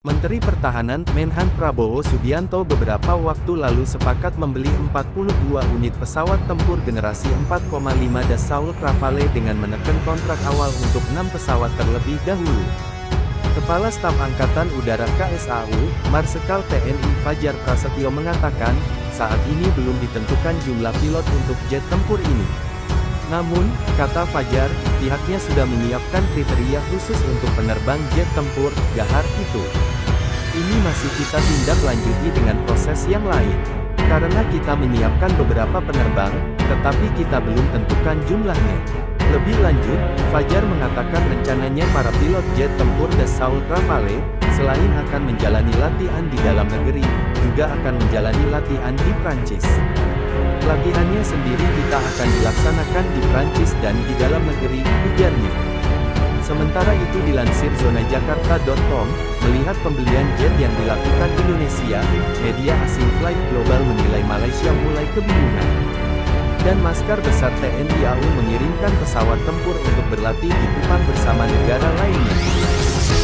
Menteri Pertahanan Menhan Prabowo Subianto beberapa waktu lalu sepakat membeli 42 unit pesawat tempur generasi 4,5 Dassault Rafale dengan menekan kontrak awal untuk 6 pesawat terlebih dahulu. Kepala Staf Angkatan Udara KSAU, Marsikal TNI Fajar Prasetyo mengatakan, saat ini belum ditentukan jumlah pilot untuk jet tempur ini. Namun, kata Fajar, pihaknya sudah menyiapkan kriteria khusus untuk penerbang jet tempur Gahar itu. Ini masih kita tindak lanjuti dengan proses yang lain. Karena kita menyiapkan beberapa penerbang, tetapi kita belum tentukan jumlahnya. Lebih lanjut, Fajar mengatakan rencananya para pilot jet tempur Dassault Rafale, selain akan menjalani latihan di dalam negeri, juga akan menjalani latihan di Prancis. Latihannya sendiri kita akan dilaksanakan di Prancis dan di dalam negeri, ujarnya. Sementara itu dilansir zonajakarta.com, melihat pembelian jet yang dilakukan Indonesia, media asing Flight Global menilai Malaysia mulai kebingungan. Dan Maskar Besar TNI AU mengirimkan pesawat tempur untuk berlatih di Kupang bersama negara lainnya.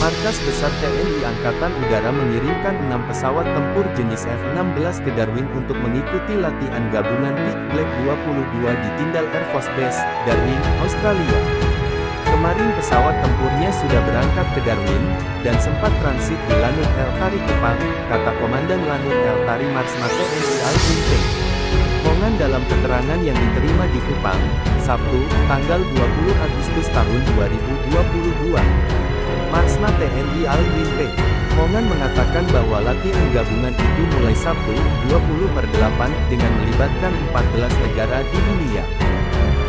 Markas Besar TNI Angkatan Udara mengirimkan 6 pesawat tempur jenis F-16 ke Darwin untuk mengikuti latihan gabungan Peak Black 22 di Tyndall Air Force Base, Darwin, Australia. Kemarin pesawat tempurnya sudah berangkat ke Darwin, dan sempat transit di Lanut El Tari Kupang, kata Komandan Lanut El Tari Marsma TNI Alvin T. Pongan dalam keterangan yang diterima di Kupang, Sabtu, tanggal 20 Agustus tahun 2022. Marsma TNI Alvin P. Pongan mengatakan bahwa latihan gabungan itu mulai Sabtu, 20/8 dengan melibatkan 14 negara di dunia.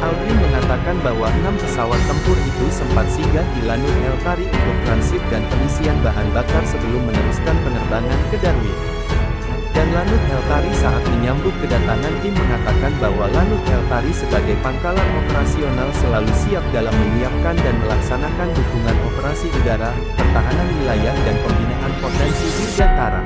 Alvin mengatakan bahwa 6 pesawat tempur itu sempat singgah di Lanut El Tari untuk transit dan pengisian bahan bakar sebelum meneruskan penerbangan ke Darwin. Dan Lanut El Tari saat menyambut kedatangan tim mengatakan bahwa Lanut El Tari sebagai pangkalan operasional selalu siap dalam menyiapkan dan melaksanakan dukungan operasi udara, pertahanan wilayah dan pembinaan potensi dirgantara.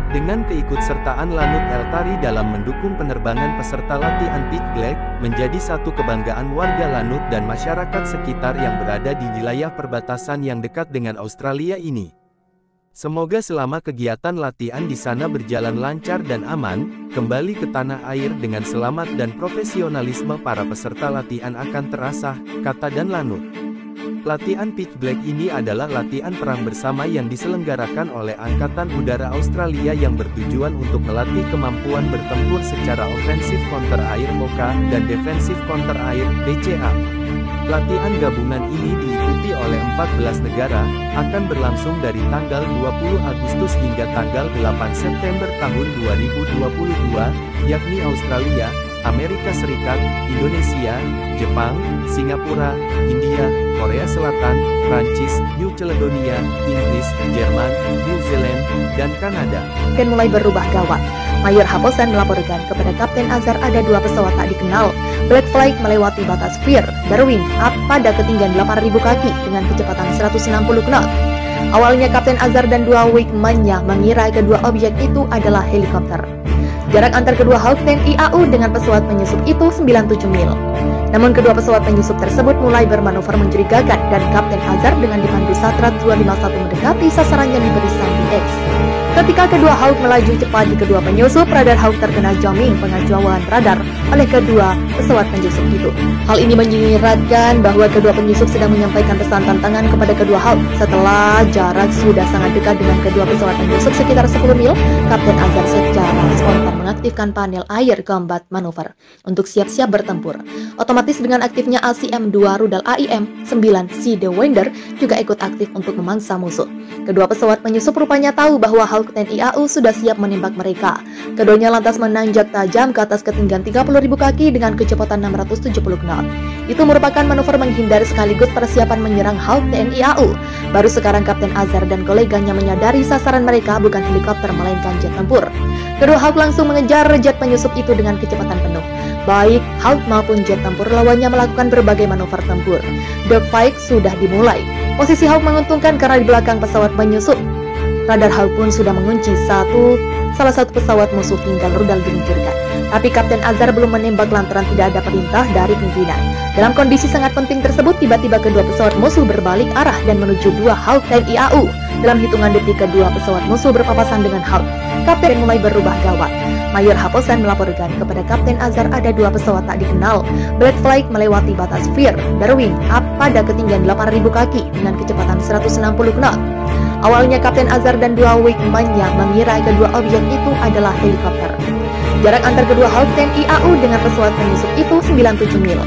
Dengan keikutsertaan Lanut El Tari dalam mendukung penerbangan peserta latihan Peak Black, menjadi satu kebanggaan warga Lanut dan masyarakat sekitar yang berada di wilayah perbatasan yang dekat dengan Australia ini. Semoga selama kegiatan latihan di sana berjalan lancar dan aman, kembali ke tanah air dengan selamat dan profesionalisme para peserta latihan akan terasa, kata Dan Lanut. Latihan Peak Black ini adalah latihan perang bersama yang diselenggarakan oleh Angkatan Udara Australia yang bertujuan untuk melatih kemampuan bertempur secara ofensif counter air MOCA dan defensif counter air DCA. Latihan gabungan ini diikuti oleh 14 negara, akan berlangsung dari tanggal 20 Agustus hingga tanggal 8 September tahun 2022, yakni Australia, Amerika Serikat, Indonesia, Jepang, Singapura, India, Korea Selatan, Prancis, New Caledonia, Inggris, Jerman, New Zealand, dan Kanada. Dan mulai berubah gawat. Mayor Haposan melaporkan kepada Kapten Azhar ada 2 pesawat tak dikenal. Black Flight melewati batas FIR, Darwin, pada ketinggian 8.000 kaki dengan kecepatan 160 knot. Awalnya Kapten Azhar dan 2 wingman-nya mengira kedua objek itu adalah helikopter. Jarak antar kedua Hawk TNI AU dengan pesawat penyusup itu 97 mil. Namun kedua pesawat penyusup tersebut mulai bermanuver mencurigakan dan Kapten Azhar dengan dipandu Satrat 251 mendekati sasaran yang diberi sandi X. Ketika kedua Hawk melaju cepat di kedua penyusup, radar Hawk terkena jamming pengacauan radar oleh kedua pesawat penyusup itu. Hal ini menyiratkan bahwa kedua penyusup sedang menyampaikan pesan tantangan kepada kedua Hawk. Setelah jarak sudah sangat dekat dengan kedua pesawat penyusup sekitar 10 mil, Kapten Azhar secara spontan mengaktifkan panel air combat manuver untuk siap-siap bertempur. Otomatis dengan aktifnya ACM-2 rudal AIM-9 Sidewinder juga ikut aktif untuk memangsa musuh. Kedua pesawat penyusup rupanya tahu bahwa Hawk TNI AU sudah siap menembak mereka. Keduanya lantas menanjak tajam ke atas ketinggian 30.000 kaki dengan kecepatan 670 knot. Itu merupakan manuver menghindar sekaligus persiapan menyerang Hawk TNI AU. Baru sekarang Kapten Azhar dan koleganya menyadari sasaran mereka bukan helikopter melainkan jet tempur. Kedua Hawk langsung mengejar jet penyusup itu dengan kecepatan penuh. Baik Hawk maupun jet tempur lawannya melakukan berbagai manuver tempur. Dogfight sudah dimulai. Posisi Hawk menguntungkan karena di belakang pesawat penyusup. Radar Hawk pun sudah mengunci salah satu pesawat musuh tinggal rudal diluncurkan. Tapi Kapten Azhar belum menembak lantaran tidak ada perintah dari pimpinan. Dalam kondisi sangat penting tersebut, tiba-tiba kedua pesawat musuh berbalik arah dan menuju dua Hawk TNI AU. Dalam hitungan detik, kedua pesawat musuh berpapasan dengan Hawk. Kapten mulai berubah gawat. Mayor Haposan melaporkan kepada Kapten Azhar ada dua pesawat tak dikenal. Black Flight melewati batas FIR, berwing up pada ketinggian 8.000 kaki dengan kecepatan 160 knot. Awalnya Kapten Azhar dan dua wingman-nya mengira kedua objek itu adalah helikopter. Jarak antar kedua Hawk TNI AU dengan pesawat penyusup itu 97 mil.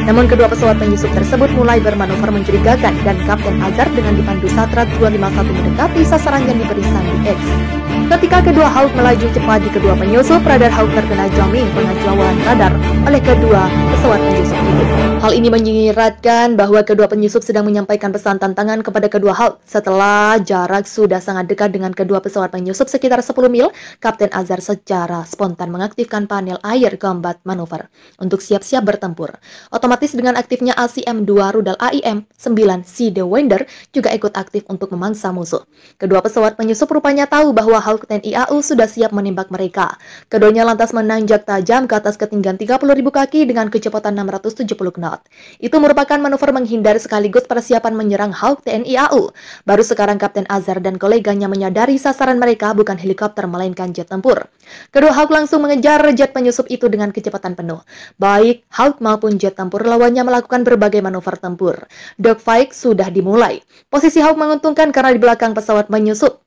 Namun kedua pesawat penyusup tersebut mulai bermanuver mencurigakan dan Kapten Azhar dengan dipandu Satrat 251 mendekati sasaran yang diberi sandi X. Ketika kedua Hawk melaju cepat di kedua penyusup, radar Hawk terkena jamming pengacauan radar oleh kedua pesawat penyusup itu. Hal ini menyiratkan bahwa kedua penyusup sedang menyampaikan pesan tantangan kepada kedua Hawk. Setelah jarak sudah sangat dekat dengan kedua pesawat penyusup sekitar 10 mil, Kapten Azhar secara spontan mengaktifkan panel Air Combat Maneuver untuk siap-siap bertempur. Otomatis dengan aktifnya ACM-2 rudal AIM-9 Sea Winder juga ikut aktif untuk memangsa musuh. Kedua pesawat penyusup rupanya tahu bahwa Hawk TNI AU sudah siap menembak mereka. Keduanya lantas menanjak tajam ke atas ketinggian 30.000 kaki dengan kecepatan 670 knot. Itu merupakan manuver menghindar sekaligus persiapan menyerang Hawk TNI AU. Baru sekarang Kapten Azhar dan koleganya menyadari sasaran mereka bukan helikopter melainkan jet tempur. Kedua Hawk langsung mengejar jet penyusup itu dengan kecepatan penuh. Baik Hawk maupun jet tempur lawannya melakukan berbagai manuver tempur. Dogfight sudah dimulai. Posisi Hawk menguntungkan karena di belakang pesawat menyusup.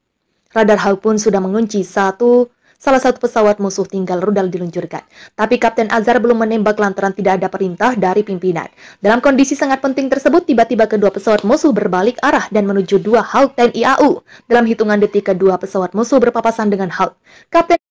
Radar Hawk pun sudah mengunci salah satu pesawat musuh, tinggal rudal diluncurkan. Tapi Kapten Azhar belum menembak lantaran tidak ada perintah dari pimpinan. Dalam kondisi sangat penting tersebut, tiba-tiba kedua pesawat musuh berbalik arah dan menuju dua Hawk TNI AU. Dalam hitungan detik, kedua pesawat musuh berpapasan dengan Hawk. Kapten